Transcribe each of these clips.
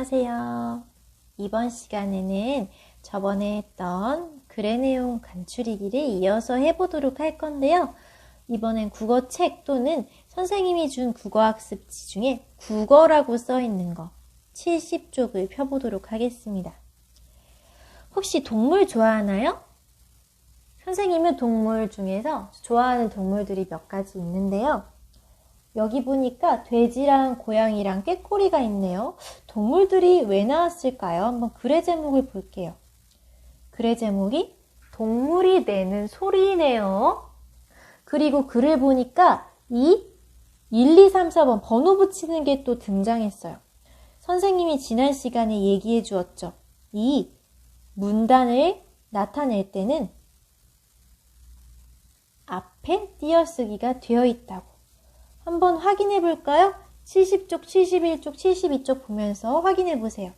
안녕하세요. 이번 시간에는 저번에 했던 글의 내용 간추리기를 이어서 해보도록 할 건데요. 이번엔 국어책 또는 선생님이 준 국어학습지 중에 국어라고 써있는 거 70쪽을 펴보도록 하겠습니다. 혹시 동물 좋아하나요? 선생님은 동물 중에서 좋아하는 동물들이 몇 가지 있는데요. 여기 보니까 돼지랑 고양이랑 꾀꼬리가 있네요. 동물들이 왜 나왔을까요? 한번 글의 제목을 볼게요. 글의 제목이 동물이 내는 소리네요. 그리고 글을 보니까 1, 2, 3, 4번 번호 붙이는 게 또 등장했어요. 선생님이 지난 시간에 얘기해 주었죠. 이 문단을 나타낼 때는 앞에 띄어쓰기가 되어 있다고. 한번 확인해 볼까요? 70쪽, 71쪽, 72쪽 보면서 확인해 보세요.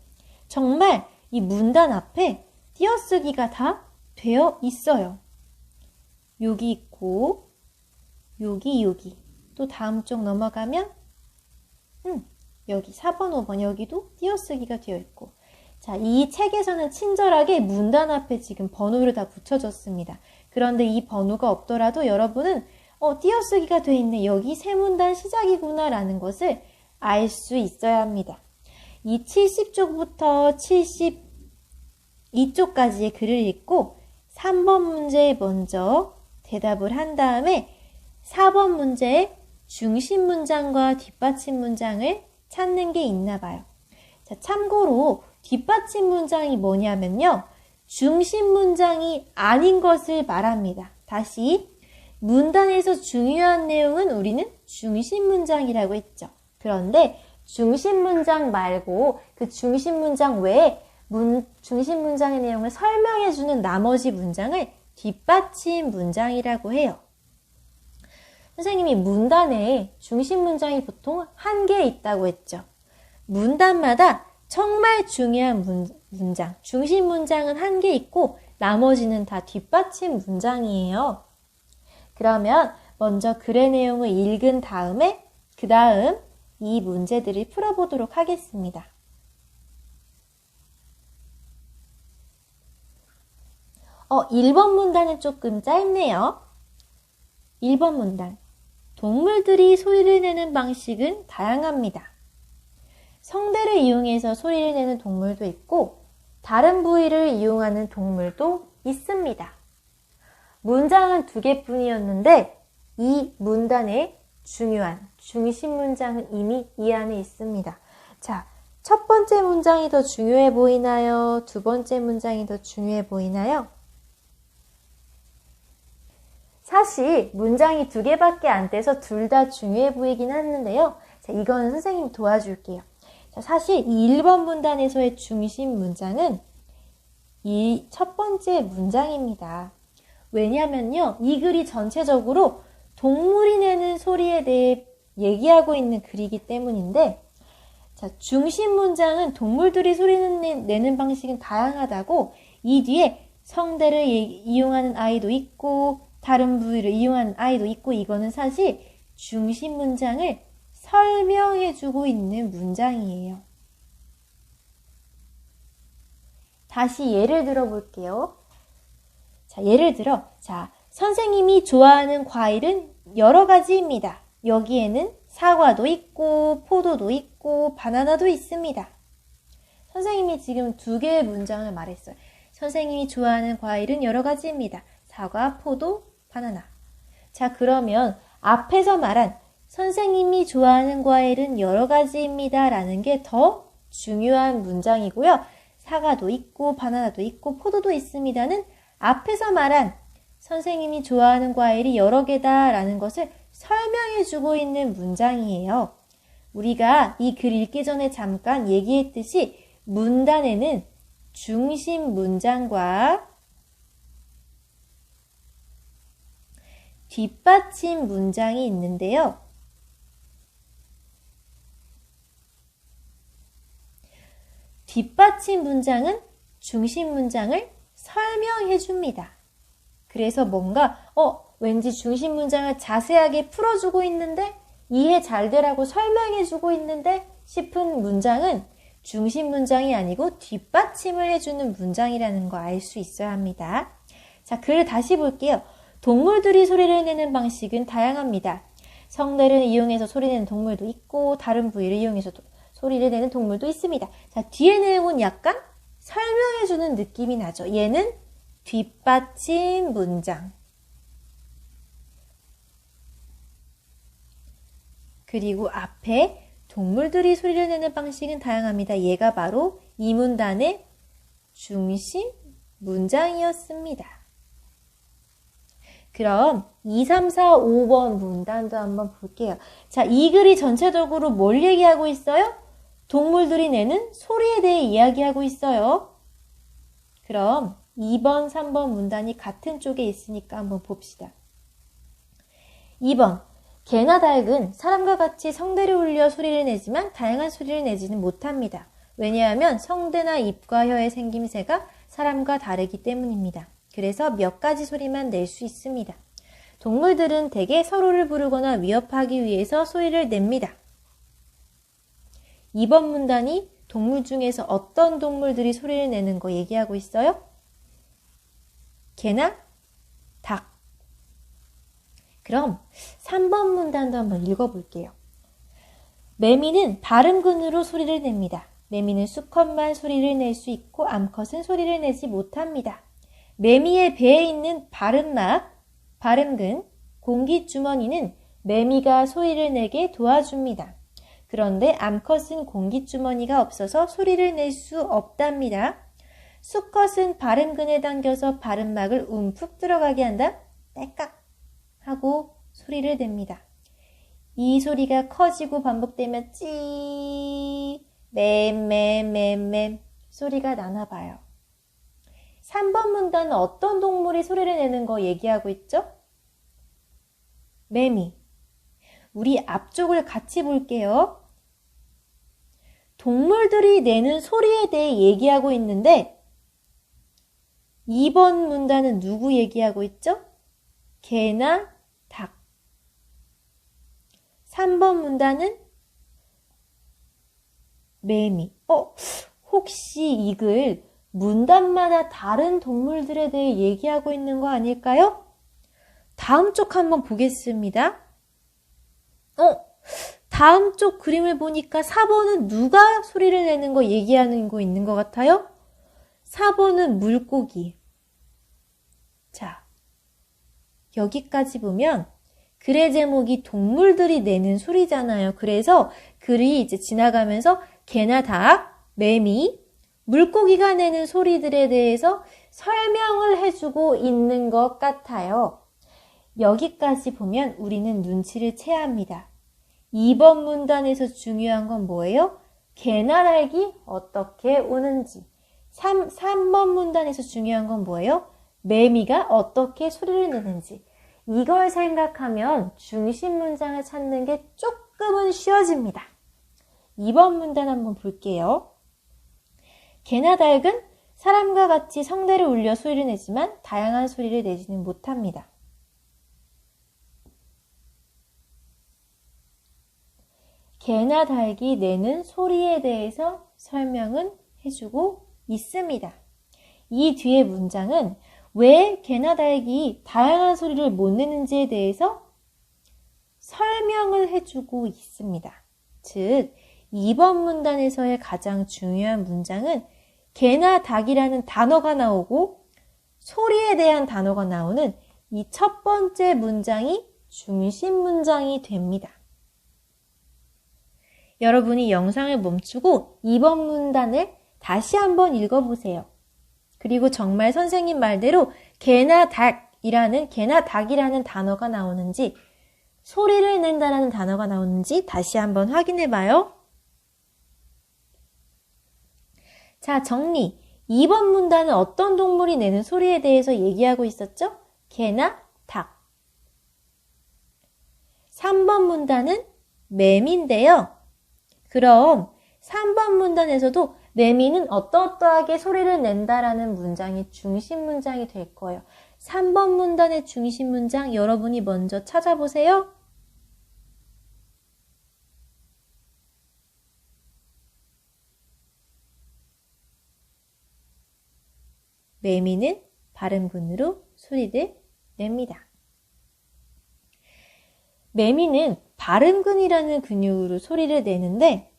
정말 이 문단 앞에 띄어쓰기가 다 되어 있어요. 여기 있고 여기 또 다음 쪽 넘어가면 여기 4번, 5번 여기도 띄어쓰기가 되어 있고 자, 이 책에서는 친절하게 문단 앞에 지금 번호를 다 붙여줬습니다. 그런데 이 번호가 없더라도 여러분은 띄어쓰기가 돼 있네. 여기 새 문단 시작이구나 라는 것을 알 수 있어야 합니다. 이 70쪽부터 72쪽까지의 글을 읽고 3번 문제에 먼저 대답을 한 다음에 4번 문제의 중심 문장과 뒷받침 문장을 찾는 게 있나 봐요. 자, 참고로 뒷받침 문장이 뭐냐면요. 중심 문장이 아닌 것을 말합니다. 다시 문단에서 중요한 내용은 우리는 중심 문장이라고 했죠. 그런데 중심 문장 말고 그 중심 문장 외에 중심 문장의 내용을 설명해주는 나머지 문장을 뒷받침 문장이라고 해요. 선생님이 문단에 중심 문장이 보통 1개 있다고 했죠. 문단마다 정말 중요한 문장, 중심 문장은 1개 있고 나머지는 다 뒷받침 문장이에요. 그러면 먼저 글의 내용을 읽은 다음에 그 다음 이 문제들을 풀어보도록 하겠습니다. 1번 문단은 조금 짧네요. 1번 문단. 동물들이 소리를 내는 방식은 다양합니다. 성대를 이용해서 소리를 내는 동물도 있고 다른 부위를 이용하는 동물도 있습니다. 문장은 2개뿐이었는데 이 문단의 중요한 중심 문장은 이미 이 안에 있습니다. 자, 첫 번째 문장이 더 중요해 보이나요? 두 번째 문장이 더 중요해 보이나요? 사실 문장이 2개밖에 안 돼서 둘 다 중요해 보이긴 하는데요. 자, 이거는 선생님이 도와줄게요. 자, 사실 이 1번 문단에서의 중심 문장은 이 첫 번째 문장입니다. 왜냐면요, 이 글이 전체적으로 동물이 내는 소리에 대해 얘기하고 있는 글이기 때문인데, 자, 중심 문장은 동물들이 소리를 내는 방식은 다양하다고 이 뒤에 성대를 이용하는 아이도 있고, 다른 부위를 이용하는 아이도 있고, 이거는 사실 중심 문장을 설명해주고 있는 문장이에요. 다시 예를 들어 볼게요. 자, 예를 들어, 선생님이 좋아하는 과일은 여러 가지입니다. 여기에는 사과도 있고, 포도도 있고, 바나나도 있습니다. 선생님이 지금 2개의 문장을 말했어요. 선생님이 좋아하는 과일은 여러 가지입니다. 사과, 포도, 바나나. 자, 그러면 앞에서 말한 선생님이 좋아하는 과일은 여러 가지입니다. 라는 게 더 중요한 문장이고요. 사과도 있고, 바나나도 있고, 포도도 있습니다는 앞에서 말한 선생님이 좋아하는 과일이 여러 개다 라는 것을 설명해 주고 있는 문장이에요. 우리가 이 글 읽기 전에 잠깐 얘기했듯이 문단에는 중심 문장과 뒷받침 문장이 있는데요. 뒷받침 문장은 중심 문장을 설명해 줍니다. 그래서 뭔가 왠지 중심 문장을 자세하게 풀어주고 있는데 이해 잘 되라고 설명해 주고 있는데 싶은 문장은 중심 문장이 아니고 뒷받침을 해주는 문장이라는 거 알 수 있어야 합니다. 자, 글을 다시 볼게요. 동물들이 소리를 내는 방식은 다양합니다. 성대를 이용해서 소리내는 동물도 있고 다른 부위를 이용해서 소리를 내는 동물도 있습니다. 자, 뒤에 내용은 약간 설명해주는 느낌이 나죠. 얘는 뒷받침 문장. 그리고 앞에 동물들이 소리를 내는 방식은 다양합니다. 얘가 바로 이 문단의 중심 문장이었습니다. 그럼 2, 3, 4, 5번 문단도 한번 볼게요. 자, 이 글이 전체적으로 뭘 얘기하고 있어요? 동물들이 내는 소리에 대해 이야기하고 있어요. 그럼 2번, 3번 문단이 같은 쪽에 있으니까 한번 봅시다. 2번, 개나 닭은 사람과 같이 성대를 울려 소리를 내지만 다양한 소리를 내지는 못합니다. 왜냐하면 성대나 입과 혀의 생김새가 사람과 다르기 때문입니다. 그래서 몇 가지 소리만 낼 수 있습니다. 동물들은 대개 서로를 부르거나 위협하기 위해서 소리를 냅니다. 2번 문단이 동물 중에서 어떤 동물들이 소리를 내는 거 얘기하고 있어요? 개나 닭. 그럼 3번 문단도 한번 읽어볼게요. 매미는 발음근으로 소리를 냅니다. 매미는 수컷만 소리를 낼 수 있고 암컷은 소리를 내지 못합니다. 매미의 배에 있는 발음막, 발음근, 공기주머니는 매미가 소리를 내게 도와줍니다. 그런데 암컷은 공기주머니가 없어서 소리를 낼 수 없답니다. 수컷은 발음근에 당겨서 발음막을 움푹 들어가게 한다. 딸깍 하고 소리를 냅니다. 이 소리가 커지고 반복되면 찌, 맴 소리가 나나 봐요. 3번 문단은 어떤 동물이 소리를 내는 거 얘기하고 있죠? 매미. 우리 앞쪽을 같이 볼게요. 동물들이 내는 소리에 대해 얘기하고 있는데 2번 문단은 누구 얘기하고 있죠? 개나 닭. 3번 문단은 매미. 혹시 이 글 문단마다 다른 동물들에 대해 얘기하고 있는 거 아닐까요? 다음 쪽 한번 보겠습니다. 다음 쪽 그림을 보니까 4번은 누가 소리를 내는 거 얘기하는 거 있는 것 같아요? 4번은 물고기. 자, 여기까지 보면 글의 제목이 동물들이 내는 소리잖아요. 그래서 글이 이제 지나가면서 개나 닭, 매미, 물고기가 내는 소리들에 대해서 설명을 해주고 있는 것 같아요. 여기까지 보면 우리는 눈치를 채야 합니다. 2번 문단에서 중요한 건 뭐예요? 개나 닭이 어떻게 우는지. 3번 문단에서 중요한 건 뭐예요? 매미가 어떻게 소리를 내는지. 이걸 생각하면 중심 문장을 찾는 게 조금은 쉬워집니다. 2번 문단 한번 볼게요. 개나 닭은 사람과 같이 성대를 울려 소리를 내지만 다양한 소리를 내지는 못합니다. 개나 닭이 내는 소리에 대해서 설명은 해주고 있습니다. 이 뒤의 문장은 왜 개나 닭이 다양한 소리를 못 내는지에 대해서 설명을 해주고 있습니다. 즉, 2번 문단에서의 가장 중요한 문장은 개나 닭이라는 단어가 나오고 소리에 대한 단어가 나오는 이 첫 번째 문장이 중심 문장이 됩니다. 여러분이 영상을 멈추고 2번 문단을 다시 한번 읽어보세요. 그리고 정말 선생님 말대로 개나 닭이라는 단어가 나오는지 소리를 낸다라는 단어가 나오는지 다시 한번 확인해 봐요. 자, 정리. 2번 문단은 어떤 동물이 내는 소리에 대해서 얘기하고 있었죠? 개나 닭. 3번 문단은 매미인데요. 그럼 3번 문단에서도 매미는 어떠어떠하게 소리를 낸다라는 문장이 중심 문장이 될 거예요. 3번 문단의 중심 문장 여러분이 먼저 찾아보세요. 매미는 발음근으로 소리를 냅니다. 매미는 발음근이라는 근육으로 소리를 내는데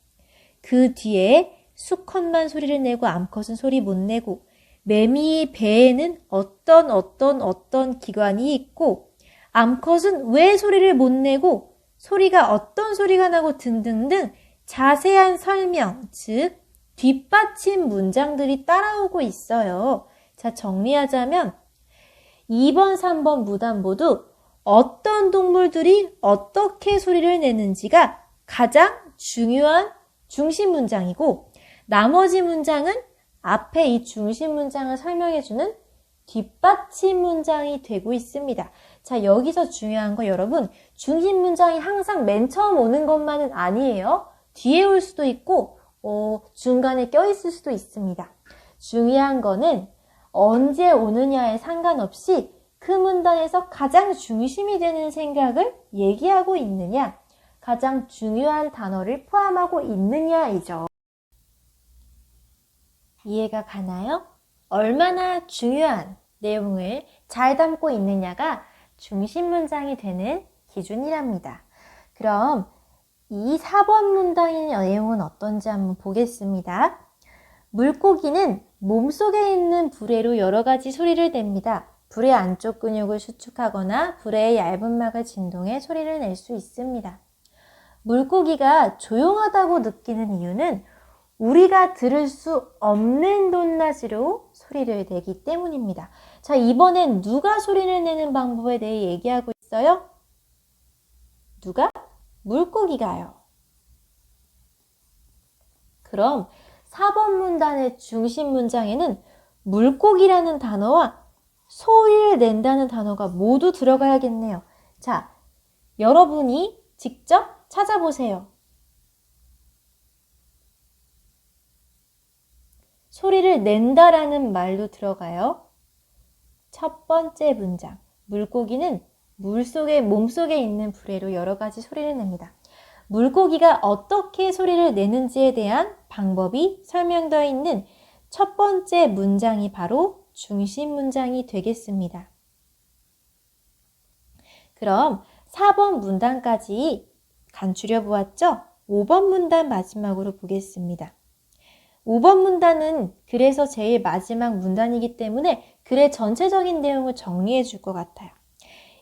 그 뒤에 수컷만 소리를 내고 암컷은 소리 못 내고 매미의 배에는 어떤 기관이 있고 암컷은 왜 소리를 못 내고 소리가 어떤 소리가 나고 등등등 자세한 설명, 즉 뒷받침 문장들이 따라오고 있어요. 자, 정리하자면 2번, 3번 무단 모두 어떤 동물들이 어떻게 소리를 내는지가 가장 중요한 중심 문장이고 나머지 문장은 앞에 이 중심 문장을 설명해주는 뒷받침 문장이 되고 있습니다. 자, 여기서 중요한 거 여러분, 중심 문장이 항상 맨 처음 오는 것만은 아니에요. 뒤에 올 수도 있고 중간에 껴있을 수도 있습니다. 중요한 거는 언제 오느냐에 상관없이 그 문단에서 가장 중심이 되는 생각을 얘기하고 있느냐, 가장 중요한 단어를 포함하고 있느냐이죠. 이해가 가나요? 얼마나 중요한 내용을 잘 담고 있느냐가 중심 문장이 되는 기준이랍니다. 그럼 이 4번 문장의 내용은 어떤지 한번 보겠습니다. 물고기는 몸속에 있는 불에로 여러 가지 소리를 냅니다. 불의 안쪽 근육을 수축하거나 불의 얇은 막을 진동해 소리를 낼 수 있습니다. 물고기가 조용하다고 느끼는 이유는 우리가 들을 수 없는 높낮이로 소리를 내기 때문입니다. 자, 이번엔 누가 소리를 내는 방법에 대해 얘기하고 있어요? 누가? 물고기가요. 그럼 4번 문단의 중심 문장에는 물고기라는 단어와 소리를 낸다는 단어가 모두 들어가야겠네요. 자, 여러분이 직접 찾아보세요. 소리를 낸다라는 말도 들어가요. 첫 번째 문장, 물고기는 몸속에 있는 불에로 여러 가지 소리를 냅니다. 물고기가 어떻게 소리를 내는지에 대한 방법이 설명되어 있는 첫 번째 문장이 바로 중심 문장이 되겠습니다. 그럼 4번 문단까지 간추려 보았죠? 5번 문단 마지막으로 보겠습니다. 5번 문단은 그래서 제일 마지막 문단이기 때문에 글의 전체적인 내용을 정리해 줄 것 같아요.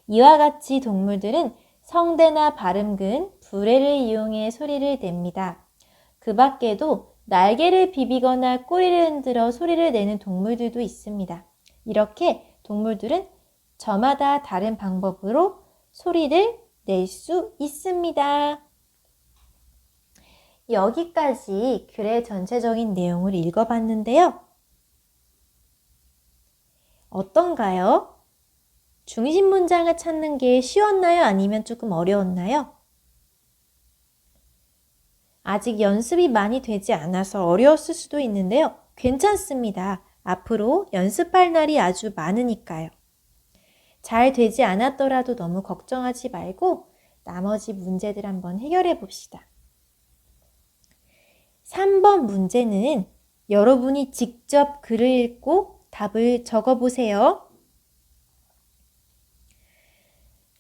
이와 같이 동물들은 성대나 발음근, 부레를 이용해 소리를 냅니다. 그 밖에도 날개를 비비거나 꼬리를 흔들어 소리를 내는 동물들도 있습니다. 이렇게 동물들은 저마다 다른 방법으로 소리를 낼 수 있습니다. 여기까지 글의 전체적인 내용을 읽어봤는데요. 어떤가요? 중심 문장을 찾는 게 쉬웠나요? 아니면 조금 어려웠나요? 아직 연습이 많이 되지 않아서 어려웠을 수도 있는데요. 괜찮습니다. 앞으로 연습할 날이 아주 많으니까요. 잘 되지 않았더라도 너무 걱정하지 말고 나머지 문제들 한번 해결해 봅시다. 3번 문제는 여러분이 직접 글을 읽고 답을 적어보세요.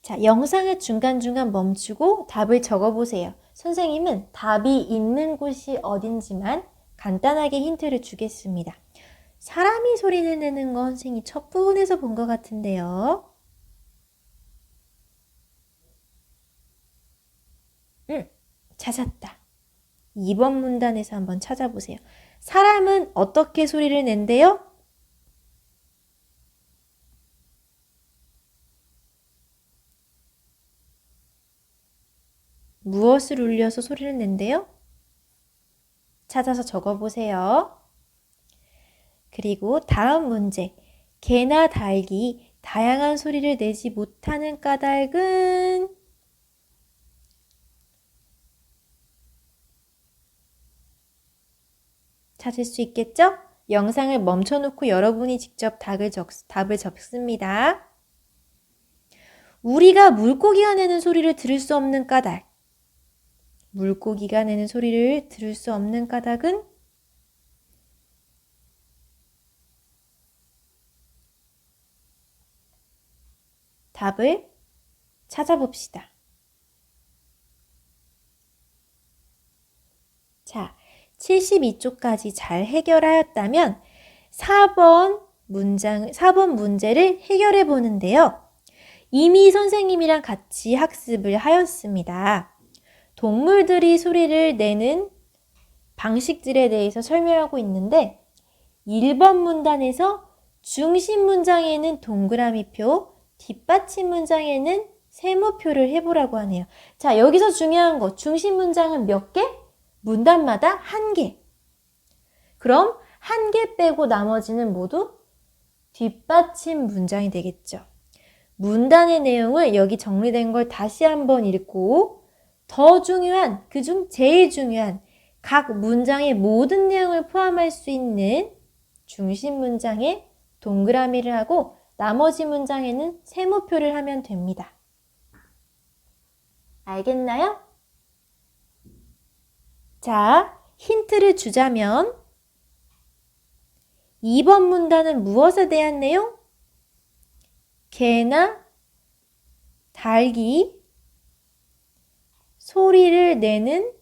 자, 영상을 중간중간 멈추고 답을 적어보세요. 선생님은 답이 있는 곳이 어딘지만 간단하게 힌트를 주겠습니다. 사람이 소리를 내는 거 선생님이 첫 부분에서 본 것 같은데요. 찾았다. 2번 문단에서 한번 찾아보세요. 사람은 어떻게 소리를 낸대요? 무엇을 울려서 소리를 낸대요? 찾아서 적어보세요. 그리고 다음 문제. 개나 닭이 다양한 소리를 내지 못하는 까닭은? 찾을 수 있겠죠? 영상을 멈춰놓고 여러분이 직접 답을 적습니다. 우리가 물고기가 내는 소리를 들을 수 없는 까닭. 물고기가 내는 소리를 들을 수 없는 까닭은? 답을 찾아봅시다. 자, 72쪽까지 잘 해결하였다면 4번 문제를 해결해 보는데요. 이미 선생님이랑 같이 학습을 하였습니다. 동물들이 소리를 내는 방식들에 대해서 설명하고 있는데 1번 문단에서 중심 문장에는 동그라미표, 뒷받침 문장에는 세모표를 해보라고 하네요. 자, 여기서 중요한 거, 중심 문장은 몇 개? 문단마다 1개. 그럼 1개 빼고 나머지는 모두 뒷받침 문장이 되겠죠. 문단의 내용을 여기 정리된 걸 다시 한번 읽고 더 중요한, 그중 제일 중요한 각 문장의 모든 내용을 포함할 수 있는 중심 문장에 동그라미를 하고 나머지 문장에는 세모표를 하면 됩니다. 알겠나요? 자, 힌트를 주자면 2번 문단은 무엇에 대한 내용? 개나 닭이 소리를 내는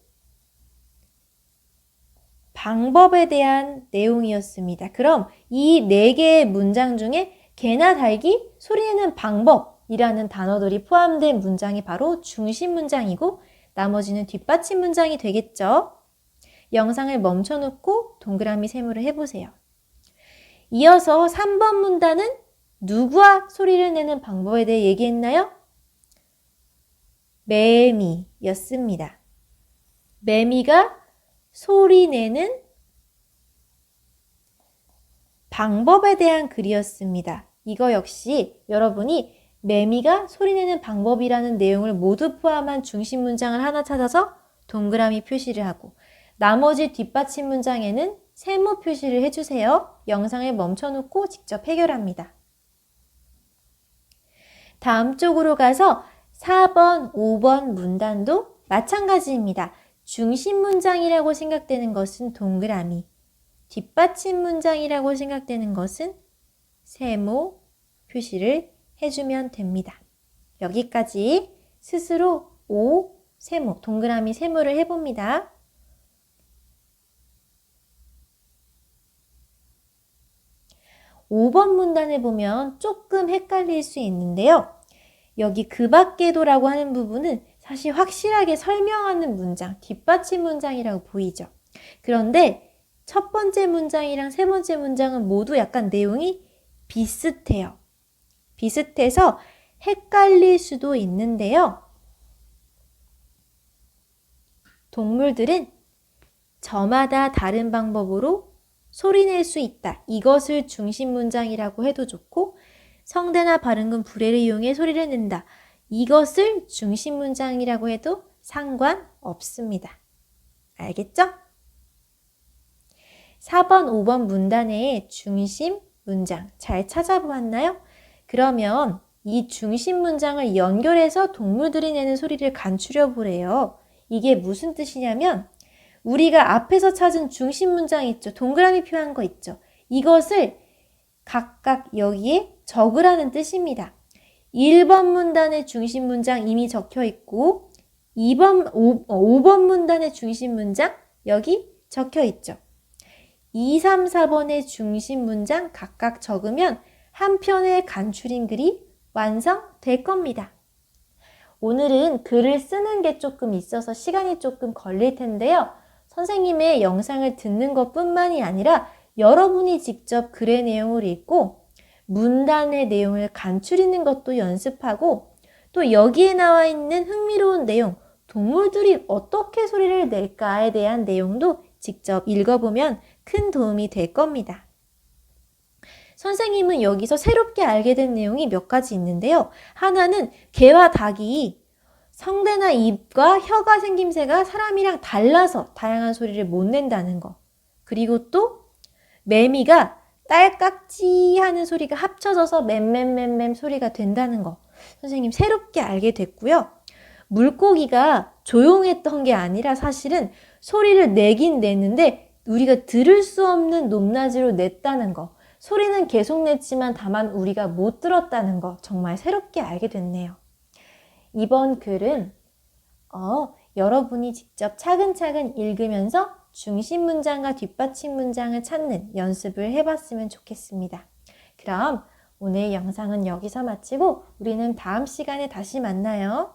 방법에 대한 내용이었습니다. 그럼 이 4개의 문장 중에 개나 닭이 소리내는 방법이라는 단어들이 포함된 문장이 바로 중심 문장이고 나머지는 뒷받침 문장이 되겠죠. 영상을 멈춰놓고 동그라미 세모를 해보세요. 이어서 3번 문단은 누구와 소리를 내는 방법에 대해 얘기했나요? 매미였습니다. 매미가 소리내는 방법에 대한 글이었습니다. 이거 역시 여러분이 매미가 소리내는 방법이라는 내용을 모두 포함한 중심 문장을 하나 찾아서 동그라미 표시를 하고 나머지 뒷받침 문장에는 세모 표시를 해주세요. 영상을 멈춰놓고 직접 해결합니다. 다음 쪽으로 가서 4번, 5번 문단도 마찬가지입니다. 중심 문장이라고 생각되는 것은 동그라미, 뒷받침 문장이라고 생각되는 것은 세모 표시를 해주면 됩니다. 여기까지 스스로 세모, 동그라미 세모를 해봅니다. (5번) 문단을 보면 조금 헷갈릴 수 있는데요. 여기 그 밖에도라고 하는 부분은 사실 확실하게 설명하는 문장, 뒷받침 문장이라고 보이죠. 그런데 첫 번째 문장이랑 세 번째 문장은 모두 약간 내용이 비슷해요. 비슷해서 헷갈릴 수도 있는데요. 동물들은 저마다 다른 방법으로 소리낼 수 있다. 이것을 중심 문장이라고 해도 좋고 성대나 발음근 불해를 이용해 소리를 낸다. 이것을 중심 문장이라고 해도 상관없습니다. 알겠죠? 4번, 5번 문단의 중심 문장 잘 찾아보았나요? 그러면 이 중심 문장을 연결해서 동물들이 내는 소리를 간추려 보래요. 이게 무슨 뜻이냐면 우리가 앞에서 찾은 중심 문장 있죠? 동그라미 표한 거 있죠? 이것을 각각 여기에 적으라는 뜻입니다. 1번 문단의 중심 문장 이미 적혀 있고 5번 문단의 중심 문장 여기 적혀 있죠. 2, 3, 4번의 중심 문장 각각 적으면 한 편의 간추린 글이 완성될 겁니다. 오늘은 글을 쓰는 게 조금 있어서 시간이 조금 걸릴 텐데요. 선생님의 영상을 듣는 것뿐만이 아니라 여러분이 직접 글의 내용을 읽고 문단의 내용을 간추리는 것도 연습하고 또 여기에 나와 있는 흥미로운 내용, 동물들이 어떻게 소리를 낼까에 대한 내용도 직접 읽어보면 큰 도움이 될 겁니다. 선생님은 여기서 새롭게 알게 된 내용이 몇 가지 있는데요. 하나는 개와 닭이 성대나 입과 혀가 생김새가 사람이랑 달라서 다양한 소리를 못 낸다는 거. 그리고 또 매미가 딸깍지 하는 소리가 합쳐져서 맴맴맴맴 소리가 된다는 거. 선생님 새롭게 알게 됐고요. 물고기가 조용했던 게 아니라 사실은 소리를 내긴 냈는데 우리가 들을 수 없는 높낮이로 냈다는 거. 소리는 계속 냈지만 다만 우리가 못 들었다는 거 정말 새롭게 알게 됐네요. 이번 글은 여러분이 직접 차근차근 읽으면서 중심 문장과 뒷받침 문장을 찾는 연습을 해봤으면 좋겠습니다. 그럼 오늘 영상은 여기서 마치고 우리는 다음 시간에 다시 만나요.